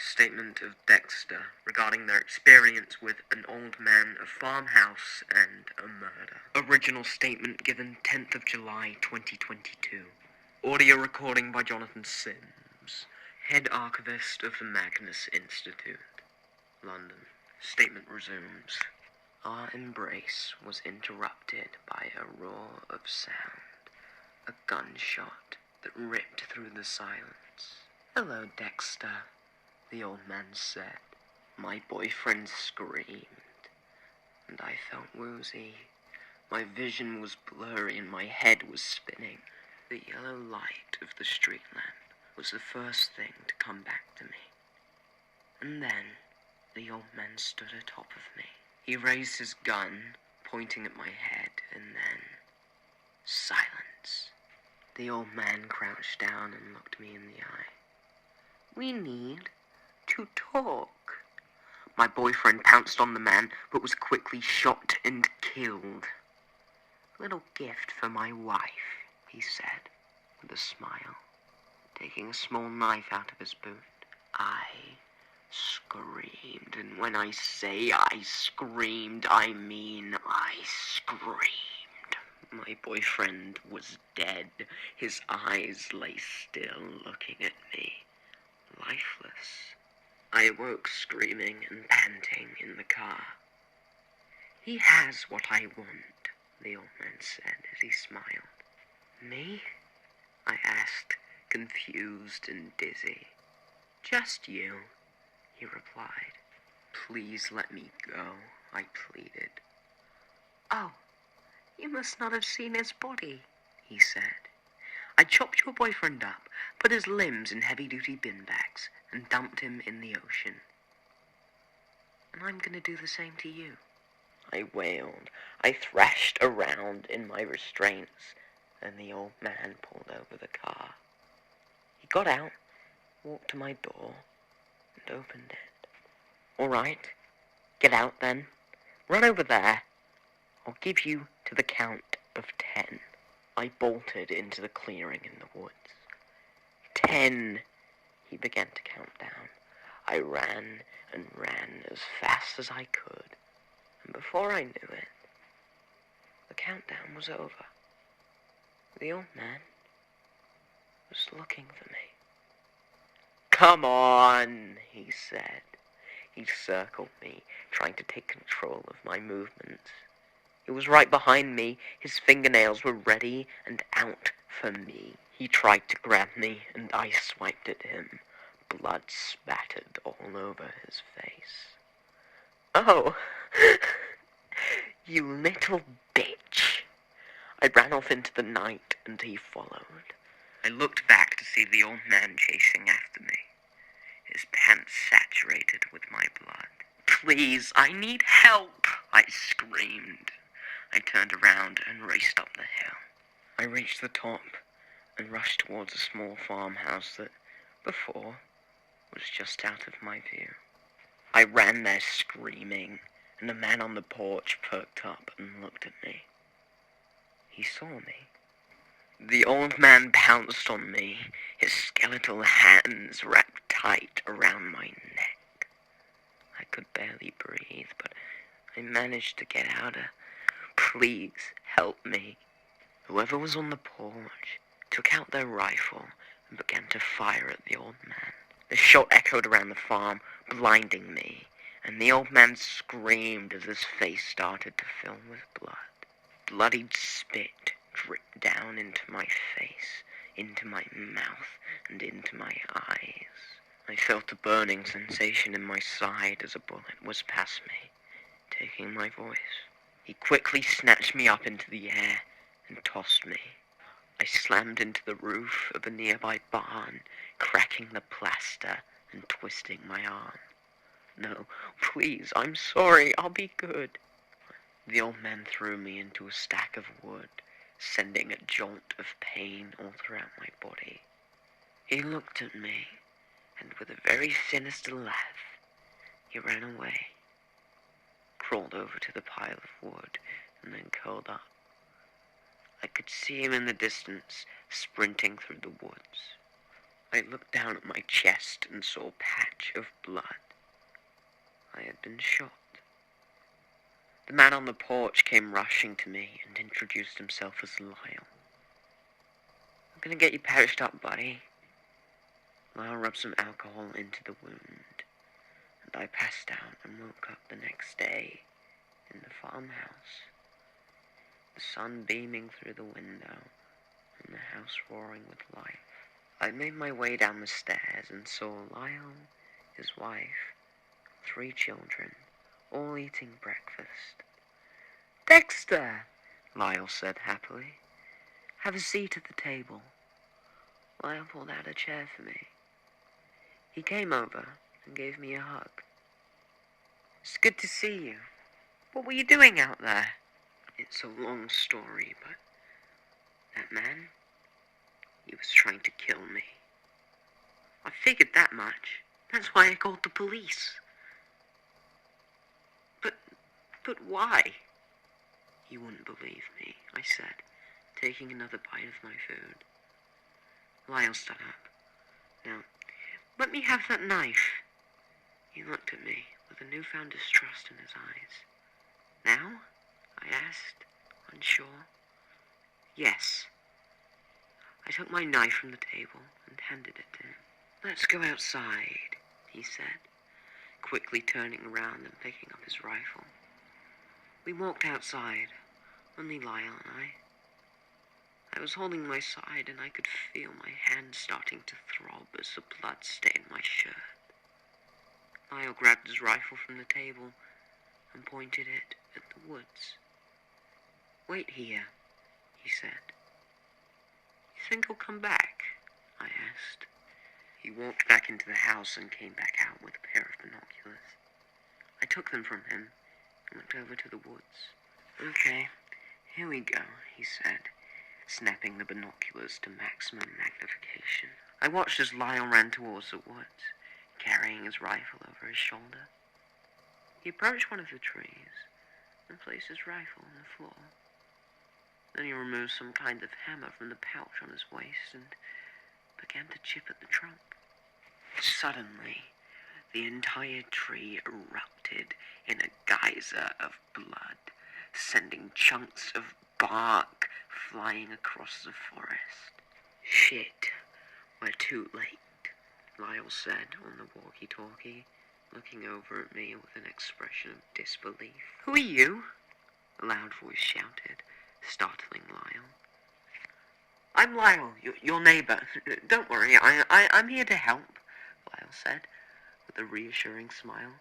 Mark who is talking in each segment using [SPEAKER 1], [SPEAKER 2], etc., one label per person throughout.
[SPEAKER 1] Statement of Dexter regarding their experience with an old man, a farmhouse, and a murder. Original statement given 10th of July 2022. Audio recording by Jonathan Sims, head archivist of the Magnus Institute, London. Statement resumes. Our embrace was interrupted by a roar of sound, a gunshot that ripped through the silence. "Hello, Dexter," the old man said. My boyfriend screamed, and I felt woozy. My vision was blurry and my head was spinning. The yellow light of the street lamp was the first thing to come back to me. And then the old man stood atop of me. He raised his gun, pointing at my head, and then silence. The old man crouched down and looked me in the eye. "We need to talk." My boyfriend pounced on the man, but was quickly shot and killed. "Little gift for my wife," he said, with a smile, taking a small knife out of his boot. I screamed, and when I say I screamed, I mean I screamed. My boyfriend was dead. His eyes lay still, looking at me, lifeless. I awoke screaming and panting in the car. "He has what I want," the old man said as he smiled. "Me?" I asked, confused and dizzy. "Just you," he replied. "Please let me go," I pleaded. "Oh, you must not have seen his body," he said. "I chopped your boyfriend up, put his limbs in heavy-duty bin bags, and dumped him in the ocean. And I'm going to do the same to you." I wailed. I thrashed around in my restraints, and the old man pulled over the car. He got out, walked to my door, and opened it. "All right, get out then. Run over there. I'll give you to the count of 10. I bolted into the clearing in the woods. 10. He began to count down. I ran and ran as fast as I could, and before I knew it, the countdown was over. The old man was looking for me. "Come on," he said. He circled me, trying to take control of my movements. He was right behind me. His fingernails were ready and out for me. He tried to grab me, and I swiped at him. Blood spattered all over his face. "Oh, you little bitch." I ran off into the night, and he followed. I looked back to see the old man chasing after me, his pants saturated with my blood. "Please, I need help," I screamed. I turned around and raced up the hill. I reached the top and rushed towards a small farmhouse that, before, was just out of my view. I ran there screaming, and a man on the porch perked up and looked at me. He saw me. The old man pounced on me, his skeletal hands wrapped tight around my neck. I could barely breathe, but I managed to get out a "Please help me." Whoever was on the porch took out their rifle and began to fire at the old man. The shot echoed around the farm, blinding me, and the old man screamed as his face started to fill with blood. Bloodied spit dripped down into my face, into my mouth, and into my eyes. I felt a burning sensation in my side as a bullet whizzed past me, taking my voice. He quickly snatched me up into the air and tossed me. I slammed into the roof of a nearby barn, cracking the plaster and twisting my arm. "No, please, I'm sorry, I'll be good." The old man threw me into a stack of wood, sending a jolt of pain all throughout my body. He looked at me, and with a very sinister laugh, he ran away, crawled over to the pile of wood, and then curled up. I could see him in the distance, sprinting through the woods. I looked down at my chest and saw a patch of blood. I had been shot. The man on the porch came rushing to me and introduced himself as Lyle. "I'm gonna get you patched up, buddy." Lyle rubbed some alcohol into the wound, and I passed out and woke up the next day in the farmhouse. The sun beaming through the window, and the house roaring with life. I made my way down the stairs and saw Lyle, his wife, 3 children, all eating breakfast. "Dexter," Lyle said happily. "Have a seat at the table." Lyle pulled out a chair for me. He came over and gave me a hug. "It's good to see you. What were you doing out there?" It's a long story, but that man, he was trying to kill me. I figured that much. That's why I called the police. But why? "You wouldn't believe me," I said, taking another bite of my food. Lyle stood up. "Now, let me have that knife." He looked at me with a newfound distrust in his eyes. "Now?" I asked, unsure. "Yes." I took my knife from the table and handed it to him. "Let's go outside," he said, quickly turning around and picking up his rifle. We walked outside, only Lyle and I. I was holding my side and I could feel my hand starting to throb as the blood stained my shirt. Lyle grabbed his rifle from the table and pointed it at the woods. "Wait here," he said. "You think he'll come back?" I asked. He walked back into the house and came back out with a pair of binoculars. I took them from him and looked over to the woods. "Okay, here we go," he said, snapping the binoculars to maximum magnification. I watched as Lyle ran towards the woods, carrying his rifle over his shoulder. He approached one of the trees and placed his rifle on the floor. Then he removed some kind of hammer from the pouch on his waist and began to chip at the trunk. Suddenly, the entire tree erupted in a geyser of blood, sending chunks of bark flying across the forest. "Shit, we're too late," Lyle said on the walkie-talkie, looking over at me with an expression of disbelief. "Who are you?" a loud voice shouted, startling Lyle. "I'm Lyle, your neighbor. Don't worry, I'm here to help," Lyle said, with a reassuring smile.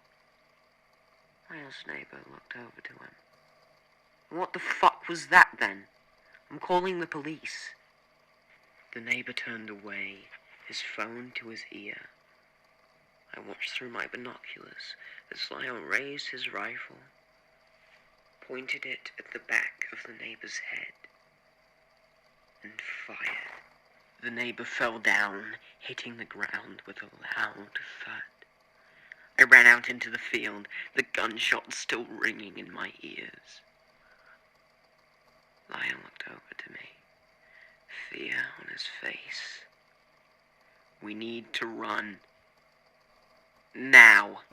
[SPEAKER 1] Lyle's neighbor looked over to him. "What the fuck was that, then? I'm calling the police." The neighbor turned away, his phone to his ear. I watched through my binoculars as Lyle raised his rifle, pointed it at the back of the neighbor's head, and fired. The neighbor fell down, hitting the ground with a loud thud. I ran out into the field, the gunshots still ringing in my ears. Lyle looked over to me, fear on his face. "We need to run. Now."